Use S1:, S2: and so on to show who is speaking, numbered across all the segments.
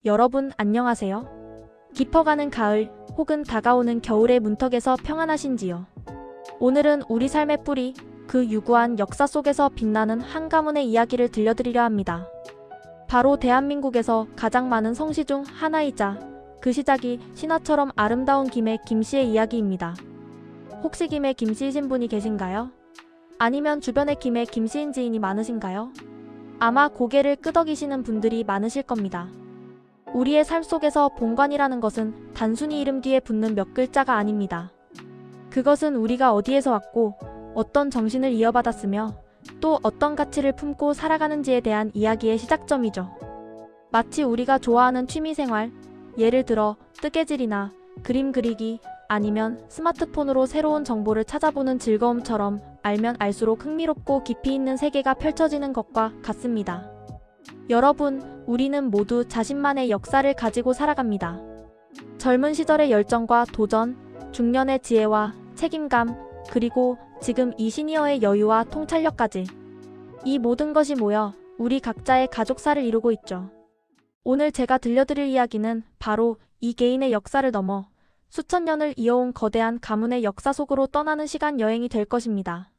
S1: 여러분 안녕하세요. 깊어가는 가을 혹은 다가오는 겨울의 문턱에서 평안하신지요? 오늘은 우리 삶의 뿌리, 그 유구한 역사 속에서 빛나는 한 가문의 이야기를 들려드리려 합니다. 바로 대한민국에서 가장 많은 성씨 중 하나이자 그 시작이 신화처럼 아름다운 김해 김씨의 이야기입니다. 혹시 김해 김씨이신 분이 계신가요? 아니면 주변에 김해 김씨인 지인이 많으신가요? 아마 고개를 끄덕이시는 분들이 많으실 겁니다. 우리의 삶 속에서 본관이라는 것은 단순히 이름 뒤에 붙는 몇 글자가 아닙니다. 그것은 우리가 어디에서 왔고 어떤 정신을 이어받았으며 또 어떤 가치를 품고 살아가는지에 대한 이야기의 시작점이죠. 마치 우리가 좋아하는 취미생활, 예를 들어 뜨개질이나 그림 그리기, 아니면 스마트폰으로 새로운 정보를 찾아보는 즐거움처럼 알면 알수록 흥미롭고 깊이 있는 세계가 펼쳐지는 것과 같습니다. 여러분, 우리는 모두 자신만의 역사를 가지고 살아갑니다. 젊은 시절의 열정과 도전, 중년의 지혜와 책임감, 그리고 지금 이 시니어의 여유와 통찰력까지. 이 모든 것이 모여 우리 각자의 가족사를 이루고 있죠. 오늘 제가 들려드릴 이야기는 바로 이 개인의 역사를 넘어 수천 년을 이어온 거대한 가문의 역사 속으로 떠나는 시간 여행이 될 것입니다.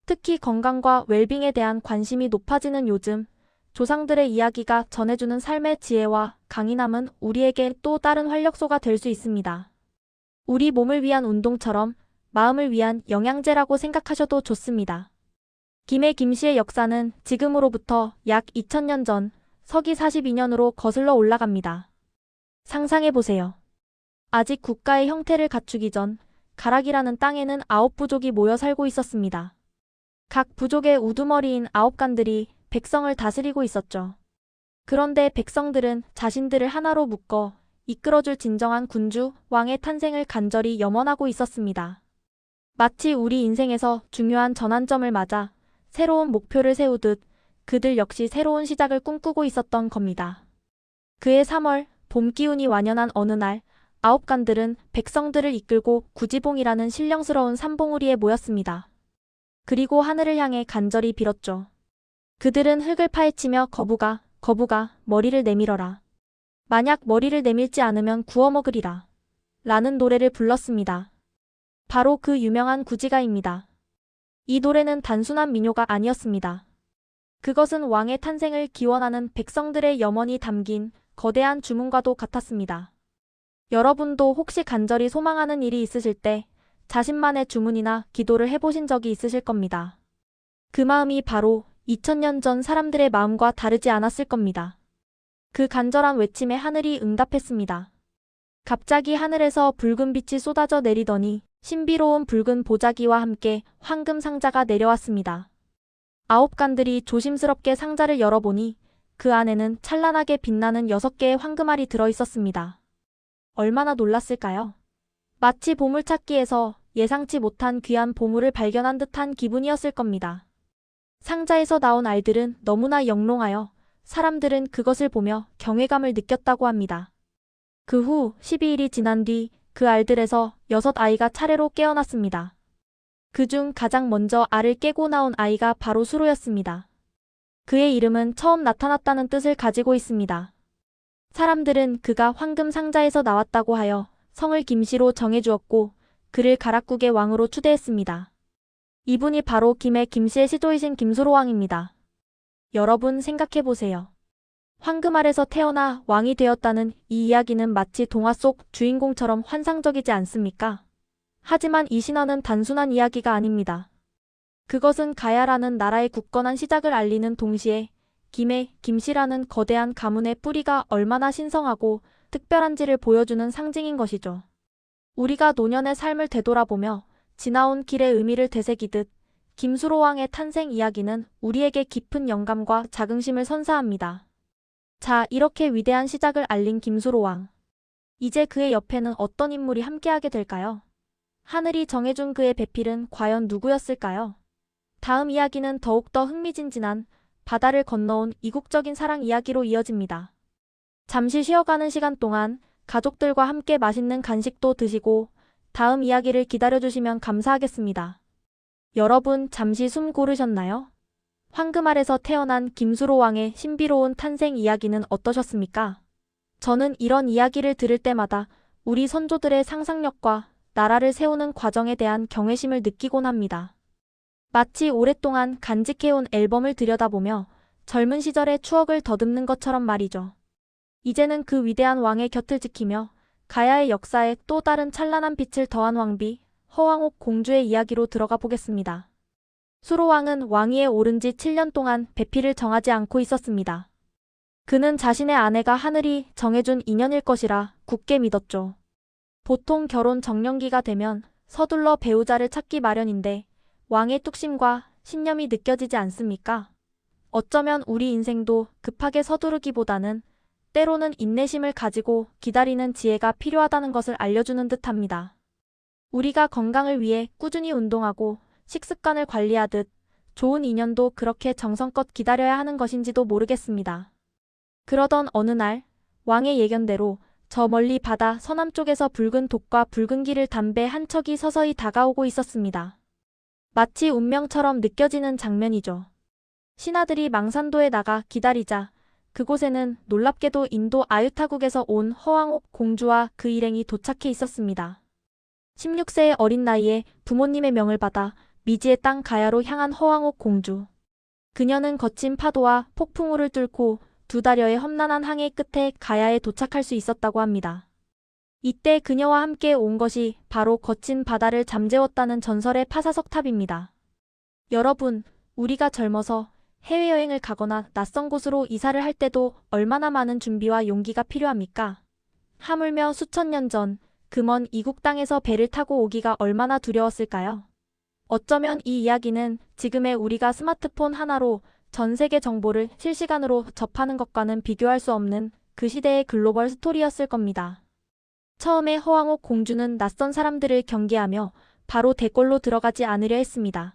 S1: 특히 건강과 웰빙에 대한 관심이 높아지는 요즘, 조상들의 이야기가 전해주는 삶의 지혜와 강인함은 우리에게 또 다른 활력소가 될 수 있습니다. 우리 몸을 위한 운동처럼 마음을 위한 영양제라고 생각하셔도 좋습니다. 김해 김씨의 역사는 지금으로부터 약 2000년 전 서기 42년으로 거슬러 올라갑니다. 상상해보세요. 아직 국가의 형태를 갖추기 전 가락이라는 땅에는 9부족이 모여 살고 있었습니다. 각 부족의 우두머리인 9간들이 백성을 다스리고 있었죠. 그런데 백성들은 자신들을 하나로 묶어 이끌어줄 진정한 군주, 왕의 탄생을 간절히 염원하고 있었습니다. 마치 우리 인생에서 중요한 전환점을 맞아 새로운 목표를 세우듯 그들 역시 새로운 시작을 꿈꾸고 있었던 겁니다. 그해 3월, 봄 기운이 완연한 어느 날, 9간들은 백성들을 이끌고 구지봉이라는 신령스러운 산봉우리에 모였습니다. 그리고 하늘을 향해 간절히 빌었죠. 그들은 흙을 파헤치며 거부가 머리를 내밀어라. 만약 머리를 내밀지 않으면 구워 먹으리라. 라는 노래를 불렀습니다. 바로 그 유명한 구지가입니다. 이 노래는 단순한 민요가 아니었습니다. 그것은 왕의 탄생을 기원하는 백성들의 염원이 담긴 거대한 주문과도 같았습니다. 여러분도 혹시 간절히 소망하는 일이 있으실 때 자신만의 주문이나 기도를 해보신 적이 있으실 겁니다. 그 마음이 바로 2000년 전 사람들의 마음과 다르지 않았을 겁니다. 그 간절한 외침에 하늘이 응답했습니다. 갑자기 하늘에서 붉은 빛이 쏟아져 내리더니 신비로운 붉은 보자기와 함께 황금 상자가 내려왔습니다. 9간들이 조심스럽게 상자를 열어보니 그 안에는 찬란하게 빛나는 6개의 황금알이 들어있었습니다. 얼마나 놀랐을까요? 마치 보물찾기에서 예상치 못한 귀한 보물을 발견한 듯한 기분이었을 겁니다. 상자에서 나온 알들은 너무나 영롱하여 사람들은 그것을 보며 경외감을 느꼈다고 합니다. 그 후 12일이 지난 뒤 그 알들에서 6아이가 차례로 깨어났습니다. 그중 가장 먼저 알을 깨고 나온 아이가 바로 수로였습니다. 그의 이름은 처음 나타났다는 뜻을 가지고 있습니다. 사람들은 그가 황금 상자에서 나왔다고 하여 성을 김씨로 정해주었고 그를 가락국의 왕으로 추대했습니다. 이분이 바로 김해 김씨의 시조이신 김수로왕입니다. 여러분 생각해보세요. 황금알에서 태어나 왕이 되었다는 이 이야기는 마치 동화 속 주인공처럼 환상적이지 않습니까? 하지만 이 신화는 단순한 이야기가 아닙니다. 그것은 가야라는 나라의 굳건한 시작을 알리는 동시에 김해 김씨라는 거대한 가문의 뿌리가 얼마나 신성하고 특별한지를 보여주는 상징인 것이죠. 우리가 노년의 삶을 되돌아보며 지나온 길의 의미를 되새기듯 김수로왕의 탄생 이야기는 우리에게 깊은 영감과 자긍심을 선사합니다. 자, 이렇게 위대한 시작을 알린 김수로왕. 이제 그의 옆에는 어떤 인물이 함께하게 될까요? 하늘이 정해준 그의 배필은 과연 누구였을까요? 다음 이야기는 더욱더 흥미진진한 바다를 건너온 이국적인 사랑 이야기로 이어집니다. 잠시 쉬어가는 시간 동안 가족들과 함께 맛있는 간식도 드시고 다음 이야기를 기다려주시면 감사하겠습니다. 여러분 잠시 숨 고르셨나요? 황금알에서 태어난 김수로왕의 신비로운 탄생 이야기는 어떠셨습니까? 저는 이런 이야기를 들을 때마다 우리 선조들의 상상력과 나라를 세우는 과정에 대한 경외심을 느끼곤 합니다. 마치 오랫동안 간직해온 앨범을 들여다보며 젊은 시절의 추억을 더듬는 것처럼 말이죠. 이제는 그 위대한 왕의 곁을 지키며 가야의 역사에 또 다른 찬란한 빛을 더한 왕비, 허왕옥 공주의 이야기로 들어가 보겠습니다. 수로왕은 왕위에 오른 지 7년 동안 배필을 정하지 않고 있었습니다. 그는 자신의 아내가 하늘이 정해준 인연일 것이라 굳게 믿었죠. 보통 결혼 정년기가 되면 서둘러 배우자를 찾기 마련인데 왕의 뚝심과 신념이 느껴지지 않습니까? 어쩌면 우리 인생도 급하게 서두르기보다는 때로는 인내심을 가지고 기다리는 지혜가 필요하다는 것을 알려주는 듯합니다. 우리가 건강을 위해 꾸준히 운동하고 식습관을 관리하듯 좋은 인연도 그렇게 정성껏 기다려야 하는 것인지도 모르겠습니다. 그러던 어느 날 왕의 예견대로 저 멀리 바다 서남쪽에서 붉은 돛과 붉은 길을 담배 한 척이 서서히 다가오고 있었습니다. 마치 운명처럼 느껴지는 장면이죠. 신하들이 망산도에 나가 기다리자 그곳에는 놀랍게도 인도 아유타국에서 온 허왕옥 공주와 그 일행이 도착해 있었습니다. 16세의 어린 나이에 부모님의 명을 받아 미지의 땅 가야로 향한 허왕옥 공주. 그녀는 거친 파도와 폭풍우를 뚫고 두 달여의 험난한 항해 끝에 가야에 도착할 수 있었다고 합니다. 이때 그녀와 함께 온 것이 바로 거친 바다를 잠재웠다는 전설의 파사석탑입니다. 여러분, 우리가 젊어서 해외여행을 가거나 낯선 곳으로 이사를 할 때도 얼마나 많은 준비와 용기가 필요합니까? 하물며 수천 년 전 그 먼 이국 땅에서 배를 타고 오기가 얼마나 두려웠을까요? 어쩌면 이 이야기는 지금의 우리가 스마트폰 하나로 전 세계 정보를 실시간으로 접하는 것과는 비교할 수 없는 그 시대의 글로벌 스토리였을 겁니다. 처음에 허왕옥 공주는 낯선 사람들을 경계하며 바로 대궐로 들어가지 않으려 했습니다.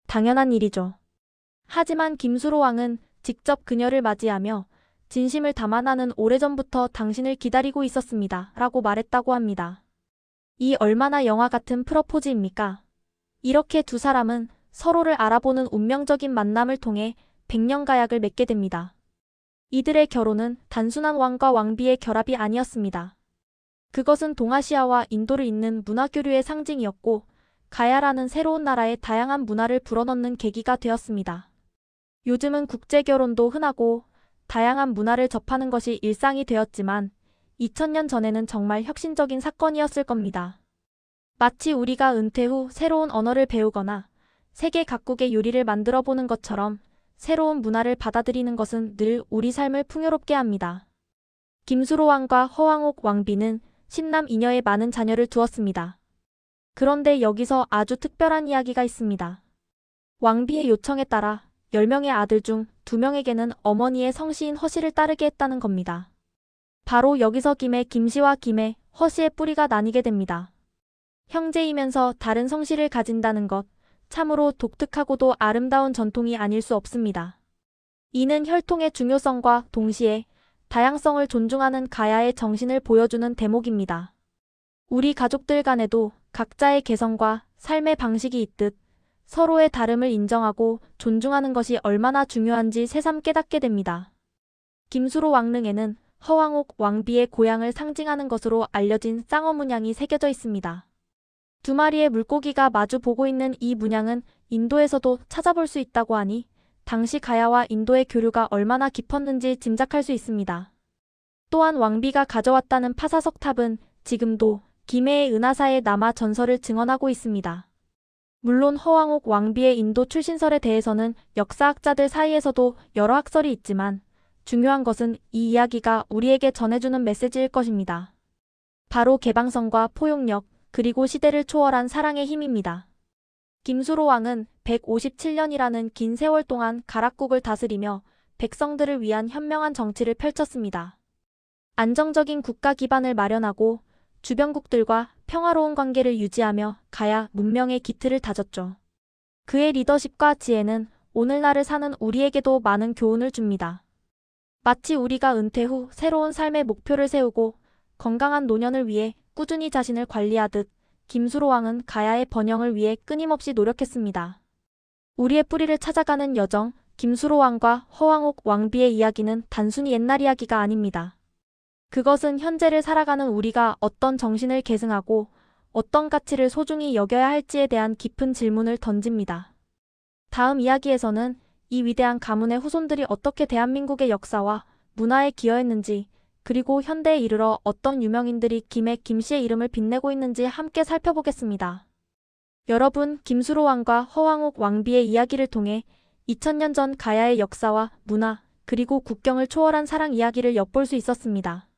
S1: 당연한 일이죠. 하지만 김수로 왕은 직접 그녀를 맞이하며 진심을 담아 나는 오래전부터 당신을 기다리고 있었습니다. 라고 말했다고 합니다. 이 얼마나 영화 같은 프러포즈입니까? 이렇게 두 사람은 서로를 알아보는 운명적인 만남을 통해 백년가약을 맺게 됩니다. 이들의 결혼은 단순한 왕과 왕비의 결합이 아니었습니다. 그것은 동아시아와 인도를 잇는 문화교류의 상징이었고 가야라는 새로운 나라의 다양한 문화를 불어넣는 계기가 되었습니다. 요즘은 국제결혼도 흔하고 다양한 문화를 접하는 것이 일상이 되었지만 2000년 전에는 정말 혁신적인 사건이었을 겁니다. 마치 우리가 은퇴 후 새로운 언어를 배우거나 세계 각국의 요리를 만들어 보는 것처럼 새로운 문화를 받아들이는 것은 늘 우리 삶을 풍요롭게 합니다. 김수로 왕과 허왕옥 왕비는 10남 2녀의 많은 자녀를 두었습니다. 그런데 여기서 아주 특별한 이야기가 있습니다. 왕비의 요청에 따라 10명의 아들 중 2명에게는 어머니의 성씨인 허씨를 따르게 했다는 겁니다. 바로 여기서 김의 김씨와 김의 허씨의 뿌리가 나뉘게 됩니다. 형제이면서 다른 성씨를 가진다는 것, 참으로 독특하고도 아름다운 전통이 아닐 수 없습니다. 이는 혈통의 중요성과 동시에 다양성을 존중하는 가야의 정신을 보여주는 대목입니다. 우리 가족들 간에도 각자의 개성과 삶의 방식이 있듯 서로의 다름을 인정하고 존중하는 것이 얼마나 중요한지 새삼 깨닫게 됩니다. 김수로 왕릉에는 허왕옥 왕비의 고향을 상징하는 것으로 알려진 쌍어 문양이 새겨져 있습니다. 두 마리의 물고기가 마주 보고 있는 이 문양은 인도에서도 찾아볼 수 있다고 하니 당시 가야와 인도의 교류가 얼마나 깊었는지 짐작할 수 있습니다. 또한 왕비가 가져왔다는 파사석탑은 지금도 김해의 은하사에 남아 전설을 증언하고 있습니다. 물론 허왕옥 왕비의 인도 출신설에 대해서는 역사학자들 사이에서도 여러 학설이 있지만 중요한 것은 이 이야기가 우리에게 전해주는 메시지일 것입니다. 바로 개방성과 포용력, 그리고 시대를 초월한 사랑의 힘입니다. 김수로 왕은 157년이라는 긴 세월 동안 가락국을 다스리며 백성들을 위한 현명한 정치를 펼쳤습니다. 안정적인 국가 기반을 마련하고 주변국들과 평화로운 관계를 유지하며 가야 문명의 기틀을 다졌죠. 그의 리더십과 지혜는 오늘날을 사는 우리에게도 많은 교훈을 줍니다. 마치 우리가 은퇴 후 새로운 삶의 목표를 세우고 건강한 노년을 위해 꾸준히 자신을 관리하듯 김수로 왕은 가야의 번영을 위해 끊임없이 노력했습니다. 우리의 뿌리를 찾아가는 여정, 김수로 왕과 허왕옥 왕비의 이야기는 단순히 옛날 이야기가 아닙니다. 그것은 현재를 살아가는 우리가 어떤 정신을 계승하고 어떤 가치를 소중히 여겨야 할지에 대한 깊은 질문을 던집니다. 다음 이야기에서는 이 위대한 가문의 후손들이 어떻게 대한민국의 역사와 문화에 기여했는지, 그리고 현대에 이르러 어떤 유명인들이 김씨의 이름을 빛내고 있는지 함께 살펴보겠습니다. 여러분, 김수로 왕과 허왕옥 왕비의 이야기를 통해 2000년 전 가야의 역사와 문화, 그리고 국경을 초월한 사랑 이야기를 엿볼 수 있었습니다.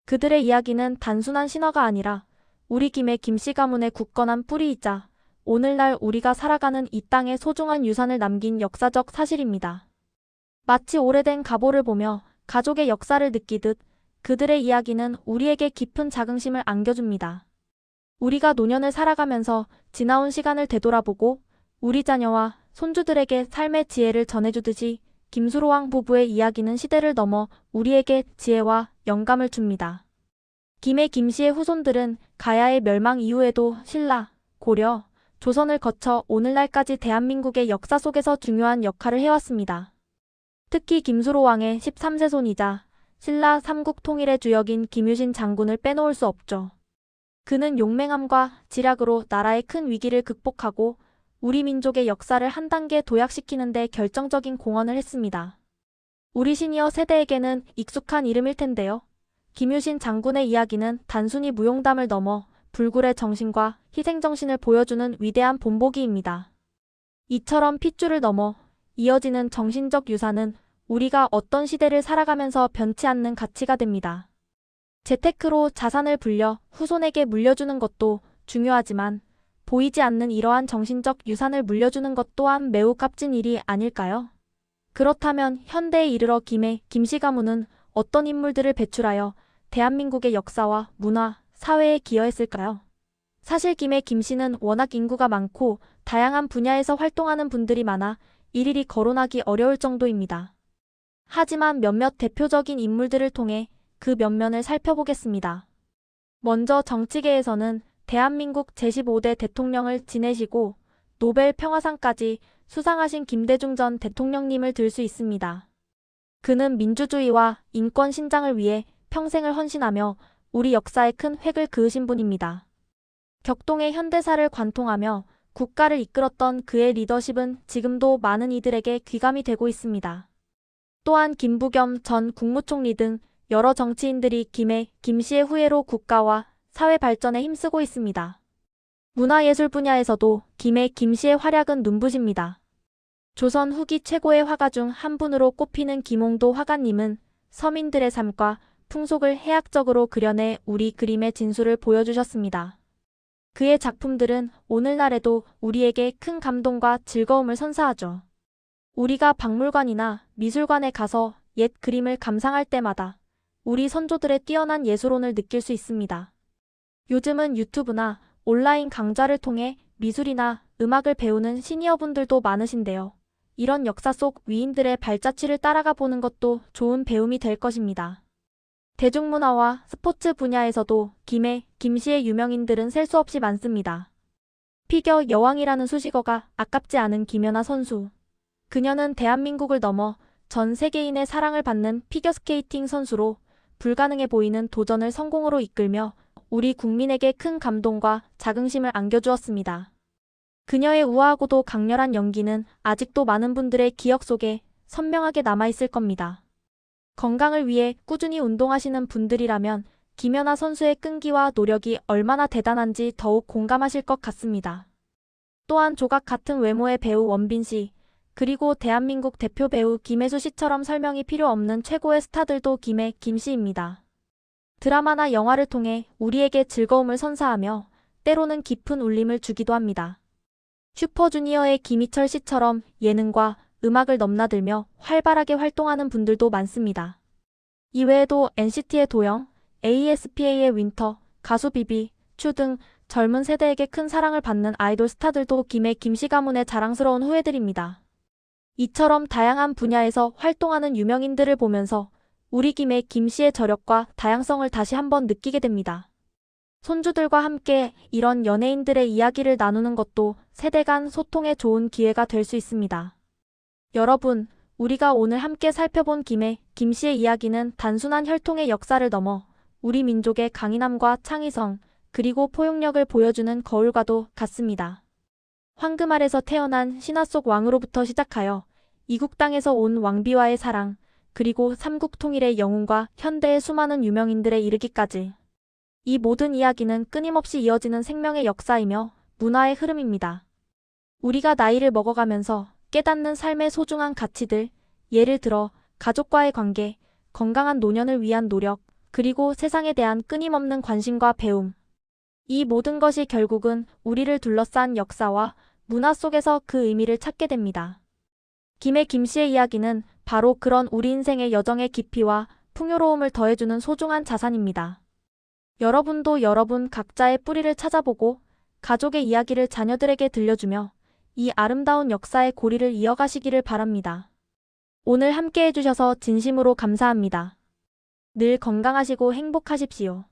S1: 그들의 이야기는 단순한 신화가 아니라 우리 김씨 가문의 굳건한 뿌리이자 오늘날 우리가 살아가는 이 땅의 소중한 유산을 남긴 역사적 사실입니다. 마치 오래된 가보를 보며 가족의 역사를 느끼듯 그들의 이야기는 우리에게 깊은 자긍심을 안겨줍니다. 우리가 노년을 살아가면서 지나온 시간을 되돌아보고 우리 자녀와 손주들에게 삶의 지혜를 전해주듯이 김수로왕 부부의 이야기는 시대를 넘어 우리에게 지혜와 영감을 줍니다. 김씨의 후손들은 가야의 멸망 이후에도 신라, 고려, 조선을 거쳐 오늘날까지 대한민국의 역사 속에서 중요한 역할을 해왔습니다. 특히 김수로왕의 13세 손이자 신라 삼국 통일의 주역인 김유신 장군을 빼놓을 수 없죠. 그는 용맹함과 지략으로 나라의 큰 위기를 극복하고 우리 민족의 역사를 한 단계 도약시키는 데 결정적인 공헌을 했습니다. 우리 시니어 세대에게는 익숙한 이름일 텐데요. 김유신 장군의 이야기는 단순히 무용담을 넘어 불굴의 정신과 희생정신을 보여주는 위대한 본보기입니다. 이처럼 핏줄을 넘어 이어지는 정신적 유산은 우리가 어떤 시대를 살아가면서 변치 않는 가치가 됩니다. 재테크로 자산을 불려 후손에게 물려주는 것도 중요하지만 보이지 않는 이러한 정신적 유산을 물려주는 것 또한 매우 값진 일이 아닐까요? 그렇다면 현대에 이르러 김씨 가문은 어떤 인물들을 배출하여 대한민국의 역사와 문화, 사회에 기여했을까요? 사실 김씨는 워낙 인구가 많고 다양한 분야에서 활동하는 분들이 많아 일일이 거론하기 어려울 정도입니다. 하지만 몇몇 대표적인 인물들을 통해 그 면면을 살펴보겠습니다. 먼저 정치계에서는 대한민국 제15대 대통령을 지내시고 노벨 평화상까지 수상하신 김대중 전 대통령님을 들 수 있습니다. 그는 민주주의와 인권 신장을 위해 평생을 헌신하며 우리 역사에 큰 획을 그으신 분입니다. 격동의 현대사를 관통하며 국가를 이끌었던 그의 리더십은 지금도 많은 이들에게 귀감이 되고 있습니다. 또한 김부겸 전 국무총리 등 여러 정치인들이 김씨의 후예로 국가와 사회 발전에 힘쓰고 있습니다. 문화예술 분야에서도 김씨의 활약은 눈부십니다. 조선 후기 최고의 화가 중 한 분으로 꼽히는 김홍도 화가님은 서민들의 삶과 풍속을 해학적으로 그려내 우리 그림의 진수를 보여주셨습니다. 그의 작품들은 오늘날에도 우리에게 큰 감동과 즐거움을 선사하죠. 우리가 박물관이나 미술관에 가서 옛 그림을 감상할 때마다 우리 선조들의 뛰어난 예술혼을 느낄 수 있습니다. 요즘은 유튜브나 온라인 강좌를 통해 미술이나 음악을 배우는 시니어분들도 많으신데요. 이런 역사 속 위인들의 발자취를 따라가 보는 것도 좋은 배움이 될 것입니다. 대중문화와 스포츠 분야에서도 김씨의 유명인들은 셀 수 없이 많습니다. 피겨 여왕이라는 수식어가 아깝지 않은 김연아 선수. 그녀는 대한민국을 넘어 전 세계인의 사랑을 받는 피겨스케이팅 선수로 불가능해 보이는 도전을 성공으로 이끌며 우리 국민에게 큰 감동과 자긍심을 안겨주었습니다. 그녀의 우아하고도 강렬한 연기는 아직도 많은 분들의 기억 속에 선명하게 남아있을 겁니다. 건강을 위해 꾸준히 운동하시는 분들이라면 김연아 선수의 끈기와 노력이 얼마나 대단한지 더욱 공감하실 것 같습니다. 또한 조각 같은 외모의 배우 원빈 씨, 그리고 대한민국 대표 배우 김혜수 씨처럼 설명이 필요 없는 최고의 스타들도 김씨입니다. 드라마나 영화를 통해 우리에게 즐거움을 선사하며 때로는 깊은 울림을 주기도 합니다. 슈퍼주니어의 김희철 씨처럼 예능과 음악을 넘나들며 활발하게 활동하는 분들도 많습니다. 이외에도 NCT의 도영, aespa의 윈터, 가수 비비, 츄 등 젊은 세대에게 큰 사랑을 받는 아이돌 스타들도 김씨 가문의 자랑스러운 후예들입니다. 이처럼 다양한 분야에서 활동하는 유명인들을 보면서 우리 김씨의 저력과 다양성을 다시 한번 느끼게 됩니다. 손주들과 함께 이런 연예인들의 이야기를 나누는 것도 세대 간 소통에 좋은 기회가 될 수 있습니다. 여러분, 우리가 오늘 함께 살펴본 김 씨의 이야기는 단순한 혈통의 역사를 넘어 우리 민족의 강인함과 창의성, 그리고 포용력을 보여주는 거울과도 같습니다. 황금 알에서 태어난 신화 속 왕으로부터 시작하여 이국 땅에서 온 왕비와의 사랑, 그리고 삼국 통일의 영웅과 현대의 수많은 유명인들에 이르기까지. 이 모든 이야기는 끊임없이 이어지는 생명의 역사이며 문화의 흐름입니다. 우리가 나이를 먹어가면서 깨닫는 삶의 소중한 가치들, 예를 들어 가족과의 관계, 건강한 노년을 위한 노력, 그리고 세상에 대한 끊임없는 관심과 배움. 이 모든 것이 결국은 우리를 둘러싼 역사와 문화 속에서 그 의미를 찾게 됩니다. 김 씨의 이야기는 바로 그런 우리 인생의 여정의 깊이와 풍요로움을 더해주는 소중한 자산입니다. 여러분도 여러분 각자의 뿌리를 찾아보고 가족의 이야기를 자녀들에게 들려주며 이 아름다운 역사의 고리를 이어가시기를 바랍니다. 오늘 함께 해주셔서 진심으로 감사합니다. 늘 건강하시고 행복하십시오.